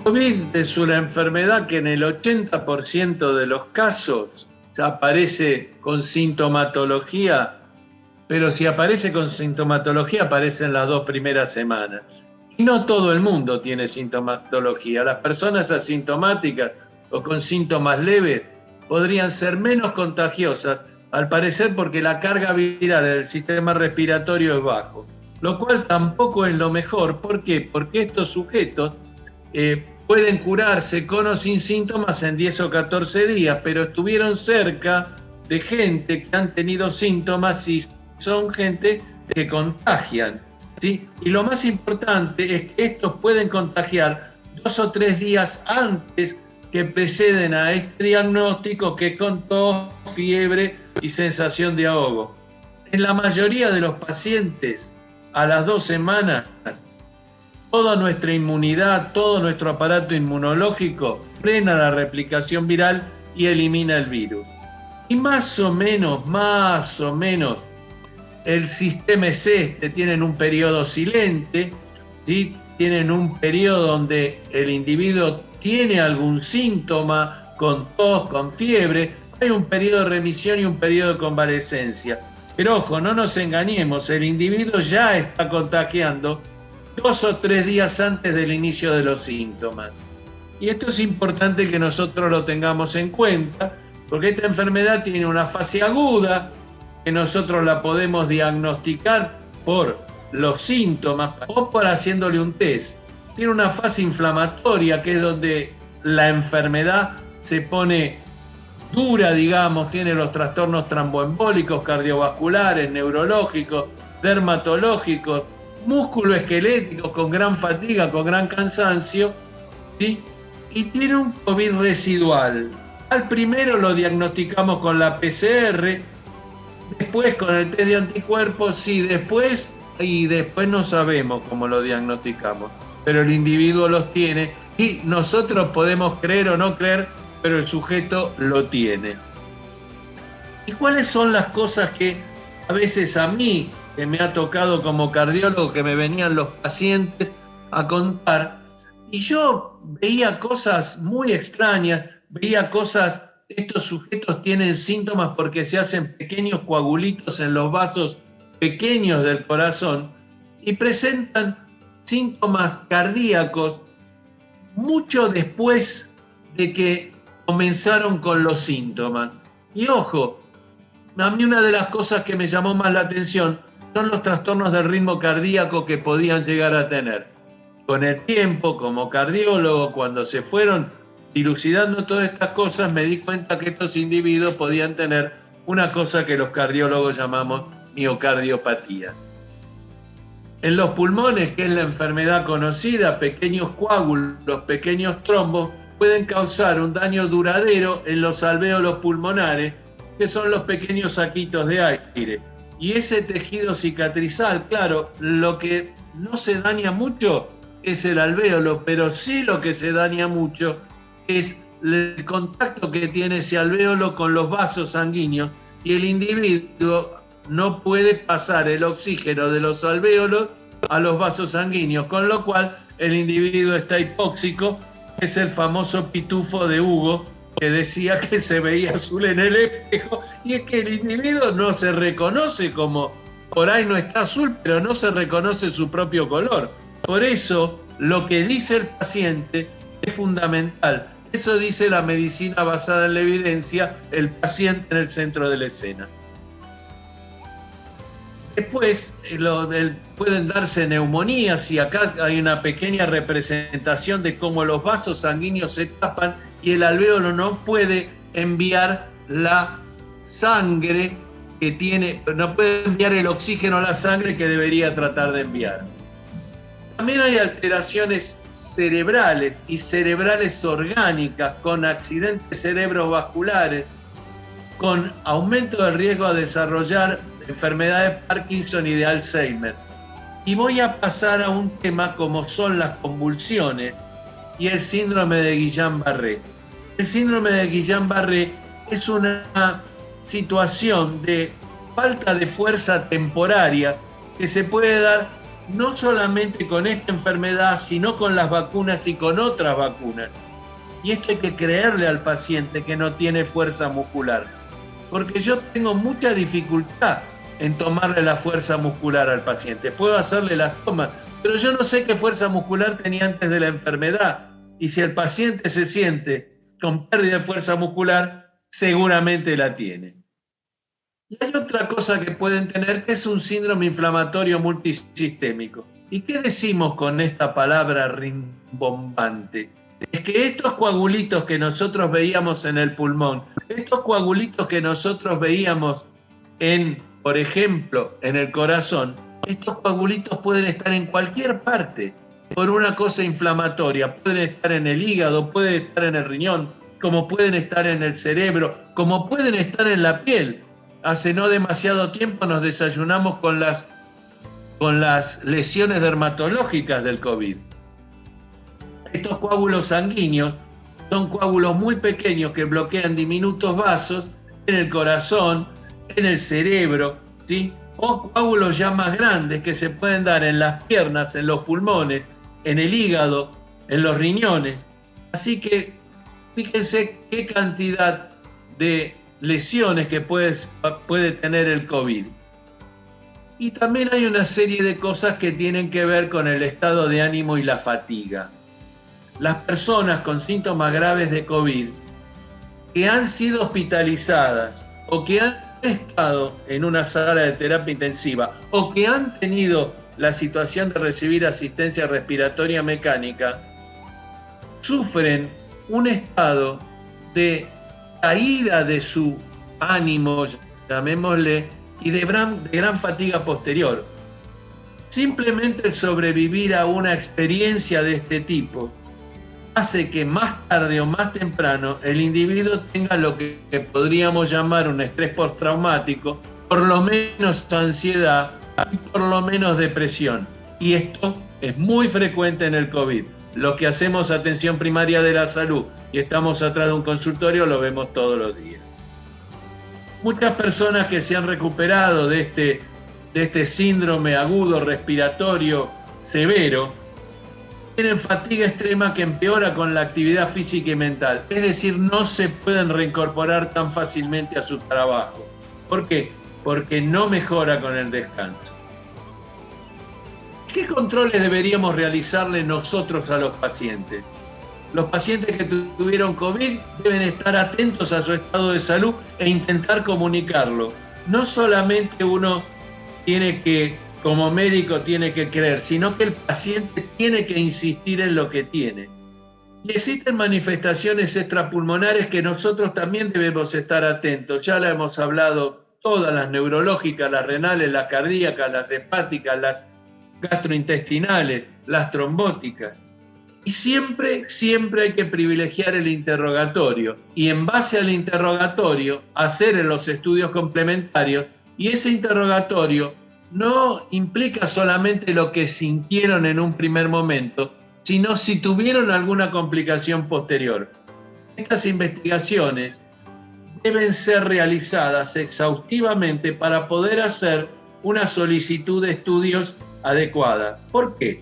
COVID es una enfermedad que en el 80% de los casos aparece con sintomatología, pero si aparece con sintomatología aparece en las 2 primeras semanas. Y no todo el mundo tiene sintomatología. Las personas asintomáticas o con síntomas leves podrían ser menos contagiosas, al parecer porque la carga viral del sistema respiratorio es bajo, lo cual tampoco es lo mejor. ¿Por qué? Porque estos sujetos pueden curarse con o sin síntomas en 10 o 14 días, pero estuvieron cerca de gente que han tenido síntomas y son gente que contagian, ¿sí? Y lo más importante es que estos pueden contagiar 2 o 3 días antes que preceden a este diagnóstico, que con tos, fiebre y sensación de ahogo. En la mayoría de los pacientes, a las 2 semanas, toda nuestra inmunidad, todo nuestro aparato inmunológico frena la replicación viral y elimina el virus. Y más o menos, el sistema es tienen un periodo silente, ¿sí? Tienen un periodo donde el individuo tiene algún síntoma, con tos, con fiebre, hay un periodo de remisión y un periodo de convalescencia. Pero ojo, no nos engañemos, el individuo ya está contagiando 2 o 3 días antes del inicio de los síntomas. Y esto es importante que nosotros lo tengamos en cuenta, porque esta enfermedad tiene una fase aguda, que nosotros la podemos diagnosticar por los síntomas o por haciéndole un test. Tiene una fase inflamatoria, que es donde la enfermedad se pone dura, digamos, tiene los trastornos tromboembólicos, cardiovasculares, neurológicos, dermatológicos, musculoesqueléticos, con gran fatiga, con gran cansancio, ¿sí? Y tiene un COVID residual. Al primero lo diagnosticamos con la PCR, después con el test de anticuerpos, sí, después no sabemos cómo lo diagnosticamos, pero el individuo los tiene y nosotros podemos creer o no creer, pero el sujeto lo tiene. ¿Y cuáles son las cosas que a veces a mí, que me ha tocado como cardiólogo, que me venían los pacientes a contar, y yo veía cosas muy extrañas, veía cosas, estos sujetos tienen síntomas porque se hacen pequeños coagulitos en los vasos pequeños del corazón y presentan síntomas cardíacos mucho después de que comenzaron con los síntomas. Y ojo, a mí una de las cosas que me llamó más la atención son los trastornos del ritmo cardíaco que podían llegar a tener. Con el tiempo, como cardiólogo, cuando se fueron dilucidando todas estas cosas, me di cuenta que estos individuos podían tener una cosa que los cardiólogos llamamos miocardiopatía. En los pulmones, que es la enfermedad conocida, pequeños coágulos, pequeños trombos, pueden causar un daño duradero en los alvéolos pulmonares, que son los pequeños saquitos de aire. Y ese tejido cicatrizal, claro, lo que no se daña mucho es el alvéolo, pero sí lo que se daña mucho es el contacto que tiene ese alvéolo con los vasos sanguíneos, y el individuo no puede pasar el oxígeno de los alvéolos a los vasos sanguíneos, con lo cual el individuo está hipóxico. Es el famoso pitufo de Hugo, que decía que se veía azul en el espejo, y es que el individuo no se reconoce como, por ahí no está azul, pero no se reconoce su propio color. Por eso, lo que dice el paciente es fundamental. Eso dice la medicina basada en la evidencia, el paciente en el centro de la escena. Después pueden darse neumonías, y acá hay una pequeña representación de cómo los vasos sanguíneos se tapan y el alvéolo no puede enviar la sangre que tiene, no puede enviar el oxígeno a la sangre que debería tratar de enviar. También hay alteraciones cerebrales y cerebrales orgánicas, con accidentes cerebrovasculares, con aumento del riesgo a desarrollar enfermedades de Parkinson y de Alzheimer. Y voy a pasar a un tema como son las convulsiones y el síndrome de Guillain-Barré. El síndrome de Guillain-Barré es una situación de falta de fuerza temporaria que se puede dar no solamente con esta enfermedad, sino con las vacunas y con otras vacunas. Y esto hay que creerle al paciente que no tiene fuerza muscular, porque yo tengo mucha dificultad en tomarle la fuerza muscular al paciente. Puedo hacerle las tomas, pero yo no sé qué fuerza muscular tenía antes de la enfermedad. Y si el paciente se siente con pérdida de fuerza muscular, seguramente la tiene. Y hay otra cosa que pueden tener, que es un síndrome inflamatorio multisistémico. ¿Y qué decimos con esta palabra rimbombante? Es que estos coagulitos que nosotros veíamos en el pulmón, estos coagulitos que nosotros veíamos por ejemplo, en el corazón, estos coagulitos pueden estar en cualquier parte por una cosa inflamatoria. Pueden estar en el hígado, pueden estar en el riñón, como pueden estar en el cerebro, como pueden estar en la piel. Hace no demasiado tiempo nos desayunamos con las lesiones dermatológicas del COVID. Estos coágulos sanguíneos son coágulos muy pequeños que bloquean diminutos vasos en el corazón, en el cerebro, ¿sí? O coágulos ya más grandes que se pueden dar en las piernas, en los pulmones, en el hígado, en los riñones. Así que fíjense qué cantidad de lesiones que puede tener el COVID. Y también hay una serie de cosas que tienen que ver con el estado de ánimo y la fatiga. Las personas con síntomas graves de COVID que han sido hospitalizadas o que han estado en una sala de terapia intensiva o que han tenido la situación de recibir asistencia respiratoria mecánica, sufren un estado de caída de su ánimo, llamémosle, y de gran fatiga posterior. Simplemente el sobrevivir a una experiencia de este tipo hace que más tarde o más temprano el individuo tenga lo que podríamos llamar un estrés postraumático, por lo menos ansiedad y por lo menos depresión. Y esto es muy frecuente en el COVID. Lo que hacemos atención primaria de la salud y estamos atrás de un consultorio lo vemos todos los días. Muchas personas que se han recuperado de este síndrome agudo respiratorio severo tienen fatiga extrema que empeora con la actividad física y mental. Es decir, no se pueden reincorporar tan fácilmente a su trabajo. ¿Por qué? Porque no mejora con el descanso. ¿Qué controles deberíamos realizarle nosotros a los pacientes? Los pacientes que tuvieron COVID deben estar atentos a su estado de salud e intentar comunicarlo. No solamente uno tiene que, como médico, tiene que creer, sino que el paciente tiene que insistir en lo que tiene. Y existen manifestaciones extrapulmonares que nosotros también debemos estar atentos. Ya la hemos hablado todas, las neurológicas, las renales, las cardíacas, las hepáticas, las gastrointestinales, las trombóticas. Y siempre hay que privilegiar el interrogatorio y en base al interrogatorio hacer los estudios complementarios, y ese interrogatorio no implica solamente lo que sintieron en un primer momento, sino si tuvieron alguna complicación posterior. Estas investigaciones deben ser realizadas exhaustivamente para poder hacer una solicitud de estudios adecuada. ¿Por qué?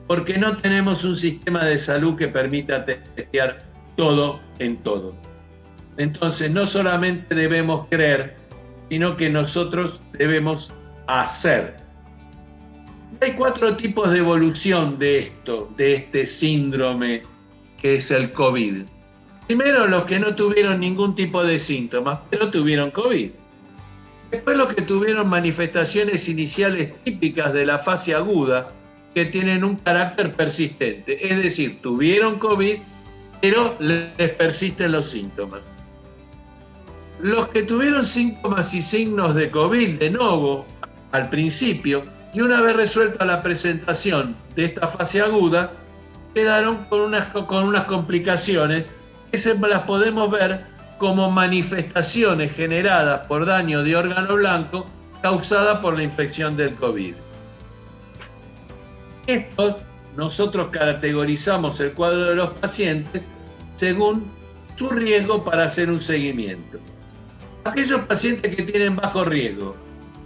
Porque no tenemos un sistema de salud que permita testear todo en todos. Entonces, no solamente debemos creer, sino que nosotros debemos hacer. Hay 4 tipos de evolución de este síndrome que es el COVID. Primero, los que no tuvieron ningún tipo de síntomas, pero tuvieron COVID. Después, los que tuvieron manifestaciones iniciales típicas de la fase aguda, que tienen un carácter persistente, es decir, tuvieron COVID, pero les persisten los síntomas. Los que tuvieron síntomas y signos de COVID de nuevo al principio, y una vez resuelta la presentación de esta fase aguda, quedaron con unas complicaciones que las podemos ver como manifestaciones generadas por daño de órgano blanco causada por la infección del COVID. Estos, nosotros categorizamos el cuadro de los pacientes según su riesgo para hacer un seguimiento. Aquellos pacientes que tienen bajo riesgo,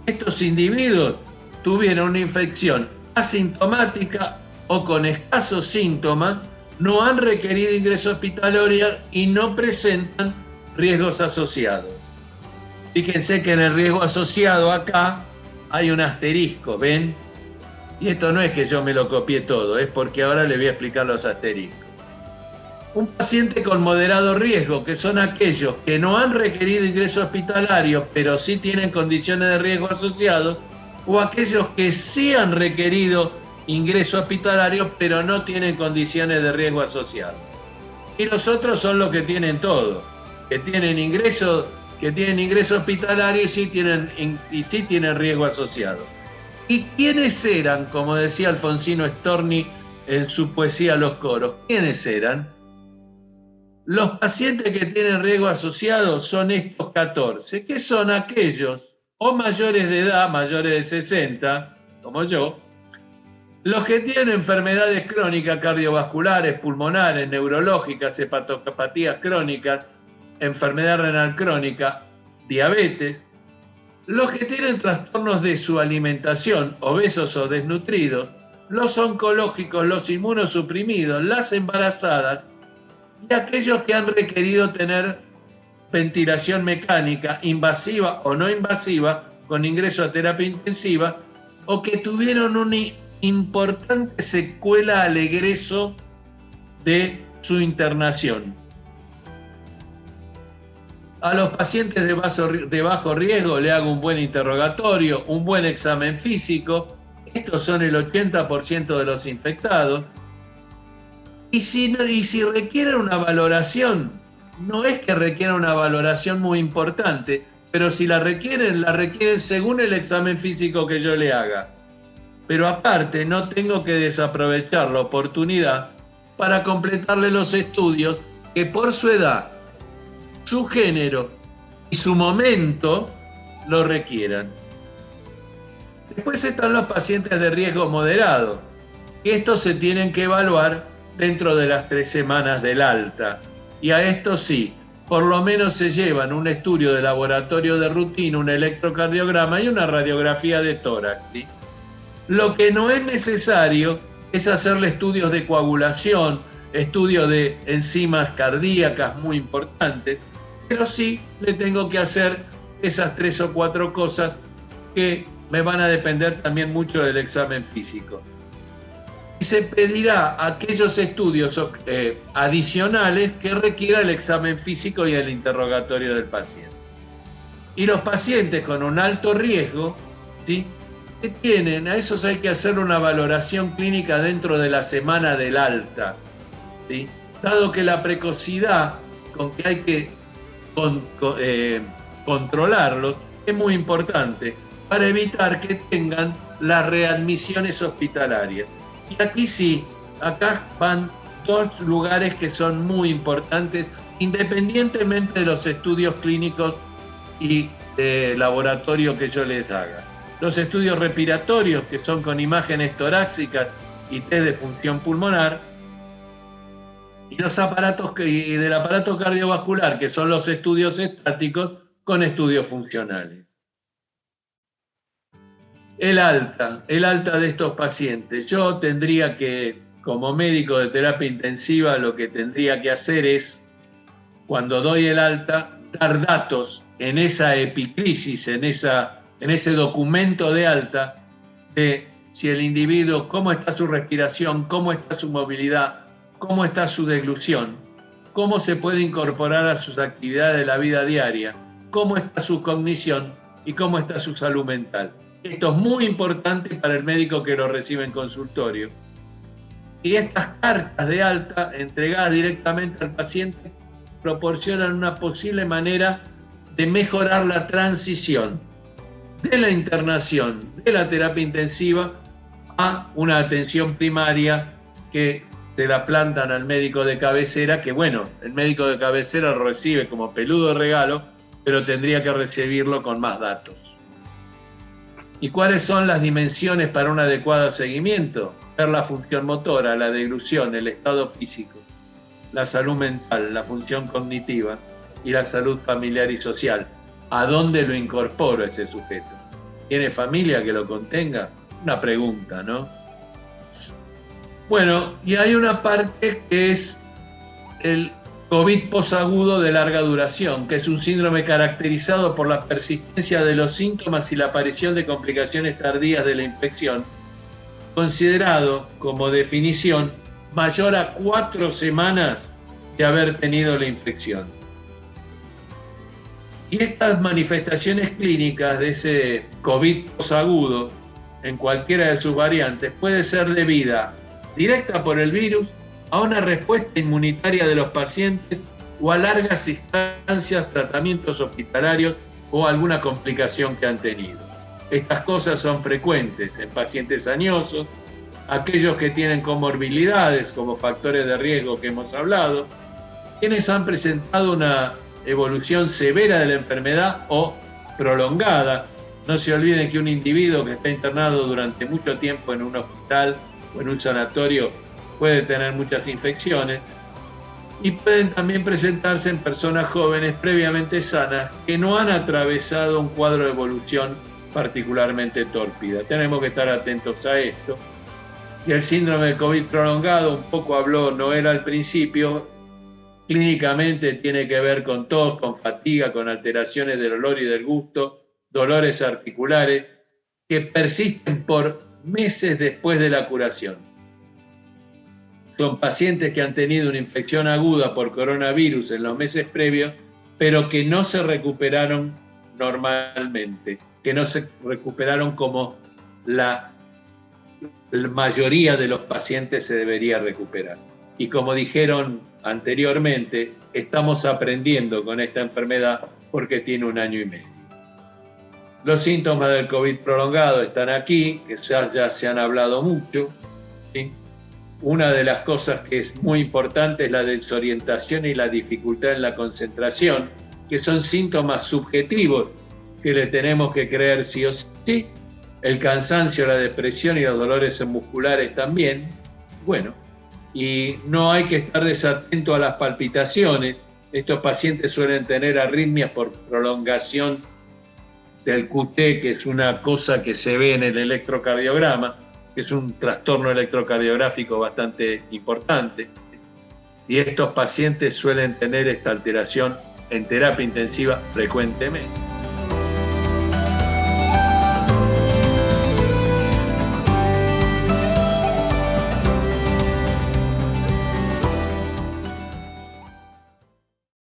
estos individuos tuvieron una infección asintomática o con escasos síntomas, no han requerido ingreso hospitalario y no presentan riesgos asociados. Fíjense que en el riesgo asociado acá hay un asterisco, ¿ven? Y esto no es que yo me lo copié todo, es porque ahora le voy a explicar los asteriscos. Un paciente con moderado riesgo, que son aquellos que no han requerido ingreso hospitalario, pero sí tienen condiciones de riesgo asociados, o aquellos que sí han requerido ingreso hospitalario, pero no tienen condiciones de riesgo asociado. Y los otros son los que tienen todo, que tienen ingreso hospitalario y sí tienen riesgo asociado. ¿Y quiénes eran, como decía Alfonsino Storni en su poesía Los Coros? ¿Quiénes eran? Los pacientes que tienen riesgo asociado son estos 14, que son aquellos o mayores de edad, mayores de 60, como yo, los que tienen enfermedades crónicas cardiovasculares, pulmonares, neurológicas, hepatopatías crónicas, enfermedad renal crónica, diabetes, los que tienen trastornos de su alimentación, obesos o desnutridos, los oncológicos, los inmunosuprimidos, las embarazadas y aquellos que han requerido tener ventilación mecánica invasiva o no invasiva con ingreso a terapia intensiva o que tuvieron una importante secuela al egreso de su internación. A los pacientes de bajo riesgo le hago un buen interrogatorio, un buen examen físico. Estos son el 80% de los infectados. Y si requieren una valoración, no es que requiera una valoración muy importante, pero si la requieren según el examen físico que yo le haga. Pero aparte, no tengo que desaprovechar la oportunidad para completarle los estudios que por su edad, su género y su momento lo requieran. Después están los pacientes de riesgo moderado, y estos se tienen que evaluar dentro de las 3 semanas del alta. Y a estos sí, por lo menos se llevan un estudio de laboratorio de rutina, un electrocardiograma y una radiografía de tórax, ¿sí? Lo que no es necesario es hacerle estudios de coagulación, estudios de enzimas cardíacas muy importantes, pero sí le tengo que hacer esas 3 o 4 cosas que me van a depender también mucho del examen físico. Y se pedirá aquellos estudios adicionales que requiera el examen físico y el interrogatorio del paciente. Y los pacientes con un alto riesgo, ¿sí?, que tienen, a esos hay que hacer una valoración clínica dentro de la semana del alta, ¿sí?, dado que la precocidad con que hay que controlarlos es muy importante para evitar que tengan las readmisiones hospitalarias. Y aquí sí, acá van 2 lugares que son muy importantes, independientemente de los estudios clínicos y de laboratorio que yo les haga. Los estudios respiratorios, que son con imágenes torácicas y test de función pulmonar, y los aparatos y del aparato cardiovascular, que son los estudios estáticos con estudios funcionales. El alta de estos pacientes. Yo tendría que, como médico de terapia intensiva, lo que tendría que hacer es, cuando doy el alta, dar datos en esa epicrisis, en ese documento de alta, de si el individuo, cómo está su respiración, cómo está su movilidad, cómo está su deglución, cómo se puede incorporar a sus actividades de la vida diaria, cómo está su cognición y cómo está su salud mental. Esto es muy importante para el médico que lo recibe en consultorio. Y estas cartas de alta entregadas directamente al paciente proporcionan una posible manera de mejorar la transición de la internación, de la terapia intensiva, a una atención primaria que se la plantan al médico de cabecera, que bueno, el médico de cabecera lo recibe como peludo regalo, pero tendría que recibirlo con más datos. ¿Y cuáles son las dimensiones para un adecuado seguimiento? Ver la función motora, la deglución, el estado físico, la salud mental, la función cognitiva y la salud familiar y social. ¿A dónde lo incorporo ese sujeto? ¿Tiene familia que lo contenga? Una pregunta, ¿no? Bueno, y hay una parte que es el COVID posagudo de larga duración, que es un síndrome caracterizado por la persistencia de los síntomas y la aparición de complicaciones tardías de la infección, considerado como definición mayor a 4 semanas de haber tenido la infección. Y estas manifestaciones clínicas de ese COVID posagudo, en cualquiera de sus variantes, puede ser debida directa por el virus, a una respuesta inmunitaria de los pacientes o a largas instancias, tratamientos hospitalarios o alguna complicación que han tenido. Estas cosas son frecuentes en pacientes añosos, aquellos que tienen comorbilidades como factores de riesgo que hemos hablado, quienes han presentado una evolución severa de la enfermedad o prolongada. No se olviden que un individuo que está internado durante mucho tiempo en un hospital o en un sanatorio puede tener muchas infecciones, y pueden también presentarse en personas jóvenes previamente sanas que no han atravesado un cuadro de evolución particularmente tórpida. Tenemos que estar atentos a esto. Y el síndrome de COVID prolongado, un poco habló Noel al principio, clínicamente tiene que ver con tos, con fatiga, con alteraciones del olor y del gusto, dolores articulares que persisten por meses después de la curación. Son pacientes que han tenido una infección aguda por coronavirus en los meses previos, pero que no se recuperaron normalmente, que no se recuperaron como la mayoría de los pacientes se debería recuperar. Y como dijeron anteriormente, estamos aprendiendo con esta enfermedad porque tiene 1 año y medio. Los síntomas del COVID prolongado están aquí, que ya se han hablado mucho, ¿sí? Una de las cosas que es muy importante es la desorientación y la dificultad en la concentración, que son síntomas subjetivos que le tenemos que creer sí o sí. El cansancio, la depresión y los dolores musculares también. Bueno, y no hay que estar desatento a las palpitaciones. Estos pacientes suelen tener arritmias por prolongación del QT, que es una cosa que se ve en el electrocardiograma, que es un trastorno electrocardiográfico bastante importante. Y estos pacientes suelen tener esta alteración en terapia intensiva frecuentemente.